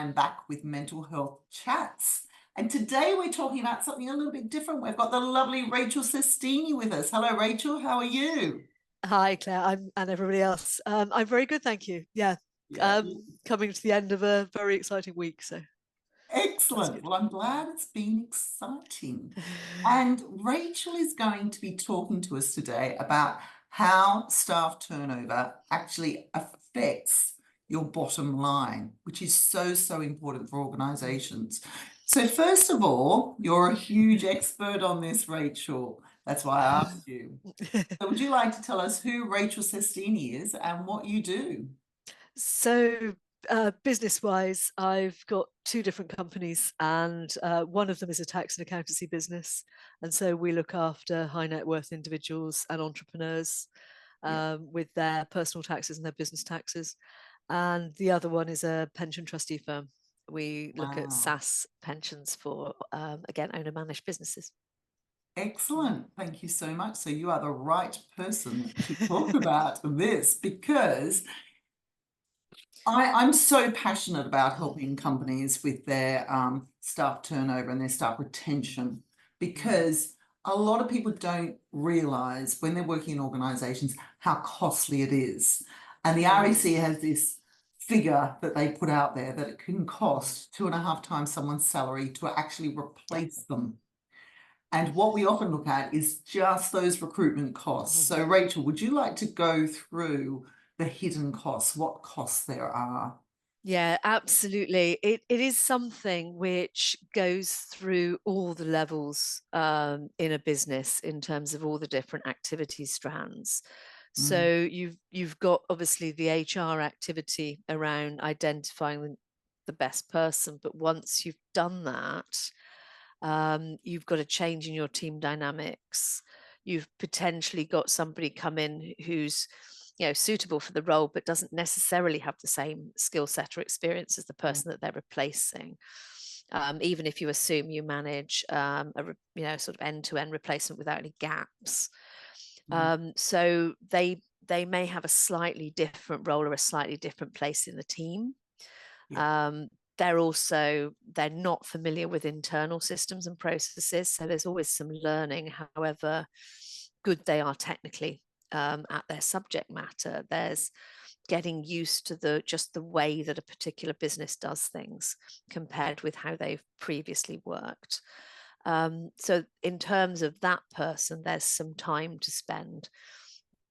I'm back with Mental Health Chats. And today we're talking about something a little bit different. We've got the lovely Rachel Sestini with us. Hello, Rachel. How are you? Hi, Claire, and everybody else. I'm very good, thank you. Yeah, Yeah, coming to the end of a very exciting week, so that's excellent. good. Well, I'm glad it's been exciting. And Rachel is going to be talking to us today about how staff turnover actually affects your bottom line, which is so, so important for organizations. So, first of all, you're a huge expert on this, Rachel. That's why I asked you. So, would you like to tell us who Rachel Sestini is and what you do? So, business-wise, I've got two different companies, and one of them is a tax and accountancy business, and so we look after high net worth individuals and entrepreneurs Yeah. with their personal taxes and their business taxes. And the other one is a pension trustee firm. We look at Wow. SaaS pensions for, again, owner-managed businesses. Excellent. Thank you so much. So you are the right person to talk about this because I'm so passionate about helping companies with their staff turnover and their staff retention because a lot of people don't realize when they're working in organizations how costly it is. And the REC has this figure that they put out there that it can cost 2.5 times someone's salary to actually replace them. And what we often look at is just those recruitment costs. So, Rachel, would you like to go through the hidden costs, what costs there are? Yeah, absolutely. It is something which goes through all the levels in a business in terms of all the different activity strands. Mm, So you've got obviously the HR activity around identifying the best person, but once you've done that, you've got a change in your team dynamics. You've potentially got somebody come in who's suitable for the role but doesn't necessarily have the same skill set or experience as the yeah. person that they're replacing. Even if you assume you manage sort of end-to-end replacement without any gaps. Mm, So they may have a slightly different role or a slightly different place in the team. yeah. um, they're not familiar with internal systems and processes, so there's always some learning. However good they are technically at their subject matter, there's getting used to just the way that a particular business does things compared with how they've previously worked. So in terms of that person, there's some time to spend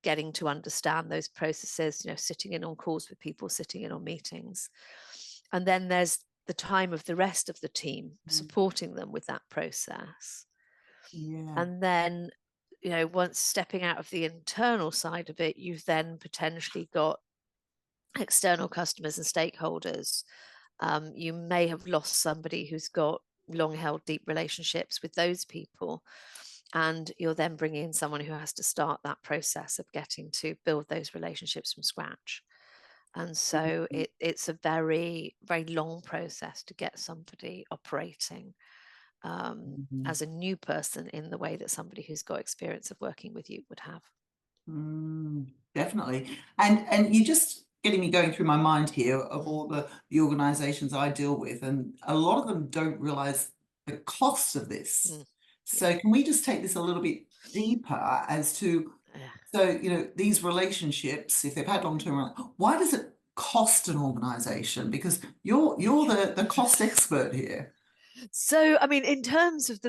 getting to understand those processes, sitting in on calls with people, sitting in on meetings. And then there's the time of the rest of the team Mm, supporting them with that process. yeah. And then, once stepping out of the internal side of it, you've then potentially got external customers and stakeholders. You may have lost somebody who's got long held deep relationships with those people, and you're then bringing in someone who has to start that process of getting to build those relationships from scratch. And so it's a very, very long process to get somebody operating Mhm. as a new person in the way that somebody who's got experience of working with you would have. Definitely. And you just getting me going through my mind here of all the organizations I deal with, and a lot of them don't realize the cost of this. Mm, yeah. So can we just take this a little bit deeper as to, Yeah. so, these relationships, if they've had long-term, why does it cost an organization? Because you're the cost expert here. So, I mean, in terms of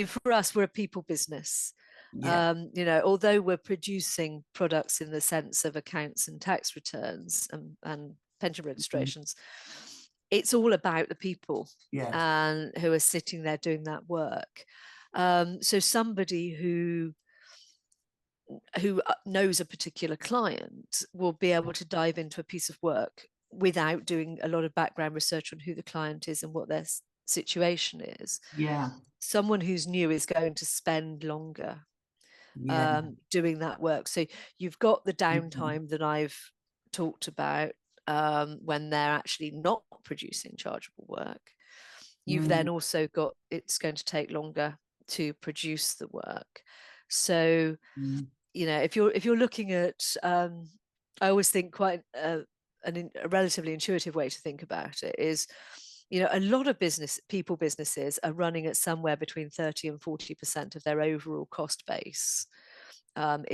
for us, we're a people business. Yeah. Although we're producing products in the sense of accounts and tax returns and pension Mhm. registrations, it's all about the people Yes. and who are sitting there doing that work. So somebody who knows a particular client will be able to dive into a piece of work without doing a lot of background research on who the client is and what their situation is. Yeah. Someone who's new is going to spend longer Yeah. doing that work. So you've got the Mhm. downtime that I've talked about when they're actually not producing chargeable work. You've then Mm. also got it's going to take longer to produce the work. So Mm. if you're looking at I always think quite a relatively intuitive way to think about it is, a lot of businesses are running at somewhere between 30 and 40% of their overall cost base of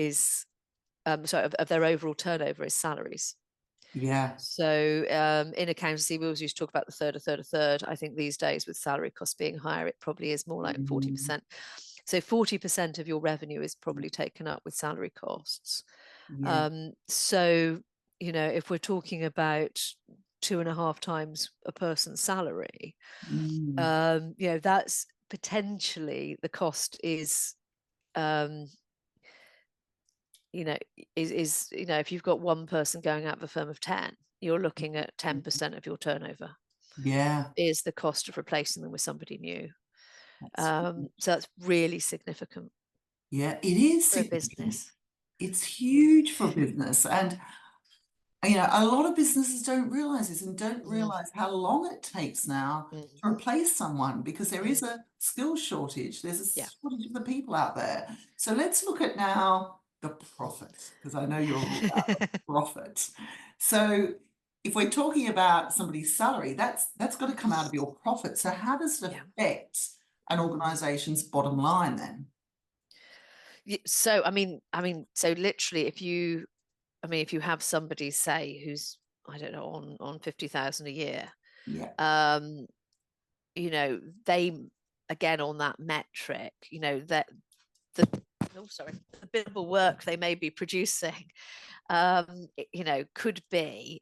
their overall turnover is salaries. Yeah. So in accountancy, we always used to talk about the third, a third, a third. I think these days with salary costs being higher, it probably is more like 40%. So 40% of your revenue is probably taken up with salary costs. Yeah. So, if we're talking about 2.5 times a person's salary, that's potentially the cost is, if you've got one person going out of a firm of 10, you're looking at 10% of your turnover Yeah. is the cost of replacing them with somebody new. That's So that's really significant Yeah, it is for a significant. business. It's huge for business. And, a lot of businesses don't realize this and don't realize how long it takes now to replace someone, because there is a skill shortage. There's a Yeah. shortage of the people out there. So let's look at now the profit, because I know you're all about the profit. So if we're talking about somebody's salary, that's got to come out of your profit. So how does it affect an organization's bottom line then? So so literally, if you have somebody, say, who's, I don't know, on 50,000 a year, Yeah. they, again, on that metric, that the the billable work they may be producing, could be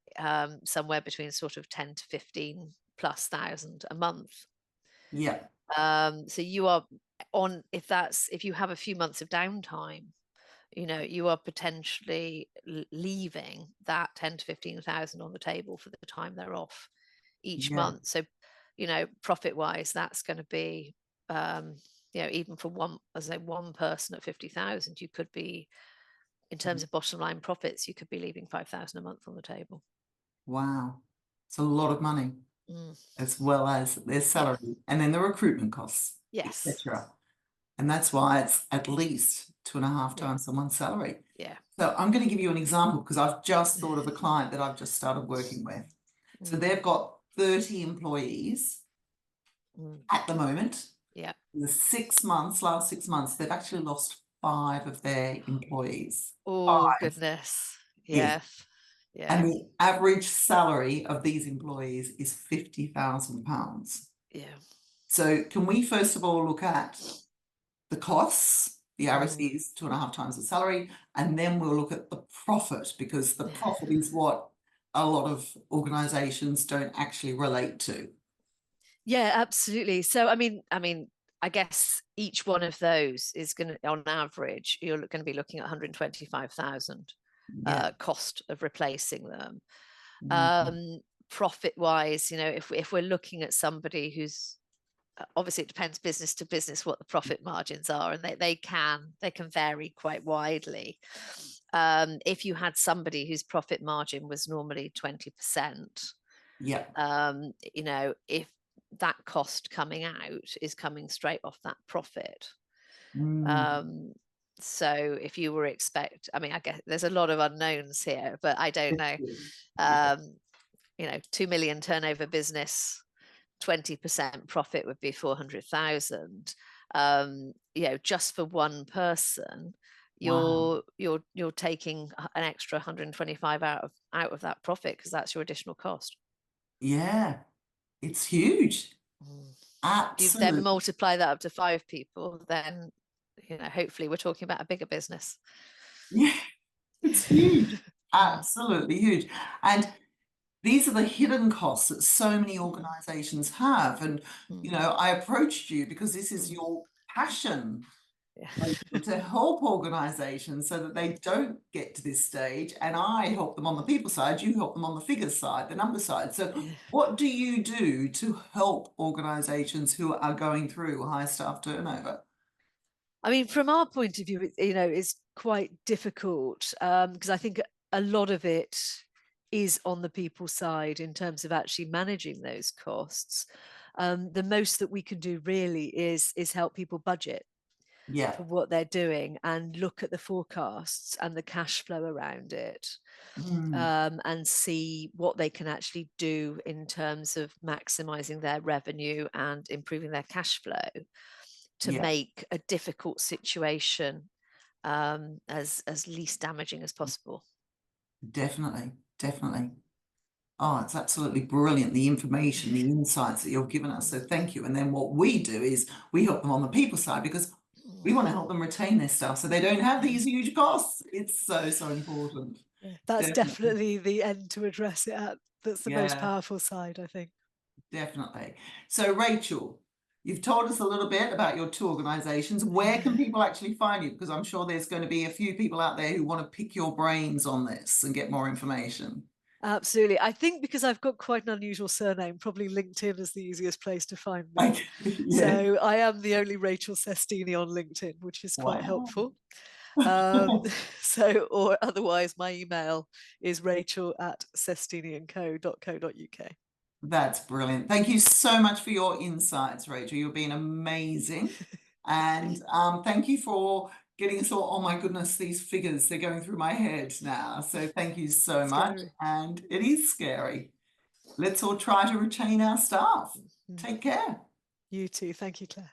somewhere between sort of 10 to 15 plus thousand a month. Yeah. So you are if you have a few months of downtime, you are potentially leaving that 10 to 15,000 on the table for the time they're off each Yeah. month. So, profit wise, that's going to be, even for one person at 50,000, you could be, in terms of bottom line profits, you could be leaving 5,000 a month on the table. Wow. It's a lot of money, as well as their salary and then the recruitment costs, Yes. etc. And that's why it's at least 2.5 times someone's salary. Yeah. So I'm going to give you an example, because I've just thought of a client that I've just started working with. So they've got 30 employees at the moment. Yeah. In the last 6 months, they've actually lost 5 of their employees. Oh, 5. goodness. Yes. Yeah. Yeah. And the average salary of these employees is £50,000. Yeah. So can we first of all look at the costs? The average is 2.5 times the salary, and then we'll look at the profit, because the profit is what a lot of organizations don't actually relate to. Yeah, absolutely. So I guess each one of those is going to, on average, you're going to be looking at 125,000 Yeah. cost of replacing them. Mm. Profit wise, if we're looking at somebody who's, obviously it depends business to business what the profit margins are, and they can vary quite widely. If you had somebody whose profit margin was normally 20%, Yeah. if that cost coming out is coming straight off that profit. Mm. So if you were I guess there's a lot of unknowns here, but I don't know. Yeah. 2 million turnover business, 20% profit would be 400,000. Just for one person, Wow. you're taking an extra 125 out of that profit, because that's your additional cost. Yeah. It's huge. If you then Absolutely. multiply that up to 5 people, then hopefully we're talking about a bigger business. Yeah. It's huge. Absolutely huge. And these are the hidden costs that so many organizations have. And, I approached you because this is your passion, Rachel, to help organizations so that they don't get to this stage. And I help them on the people side, you help them on the figures side, the number side. So what do you do to help organizations who are going through high staff turnover? From our point of view, it's quite difficult, because I think a lot of it is on the people side in terms of actually managing those costs. The most that we can do really is help people budget. Yeah. for what they're doing and look at the forecasts and the cash flow around it, and see what they can actually do in terms of maximizing their revenue and improving their cash flow to Yeah. make a difficult situation as least damaging as possible. Definitely. Definitely. Oh, it's absolutely brilliant, the information, the insights that you've given us. So thank you. And then what we do is we help them on the people side because we want to help them retain their stuff so they don't have these huge costs. It's so, so important. That's Definitely. definitely the end to address it at. That's the most Yeah, powerful side, I think. definitely. So Rachel, you've told us a little bit about your two organizations. Where can people actually find you? Because I'm sure there's going to be a few people out there who want to pick your brains on this and get more information. Absolutely. I think because I've got quite an unusual surname, probably LinkedIn is the easiest place to find me. Okay, yeah. So I am the only Rachel Sestini on LinkedIn, which is quite Wow. helpful. So, or otherwise, my email is rachel@sestiniandco.co.uk. That's brilliant. Thank you so much for your insights, Rachel. You've been amazing. And thank you for getting us all, oh my goodness, these figures, they're going through my head now. So thank you so much. Scary. And it is scary. Let's all try to retain our staff. Mm. Take care. You too. Thank you, Claire.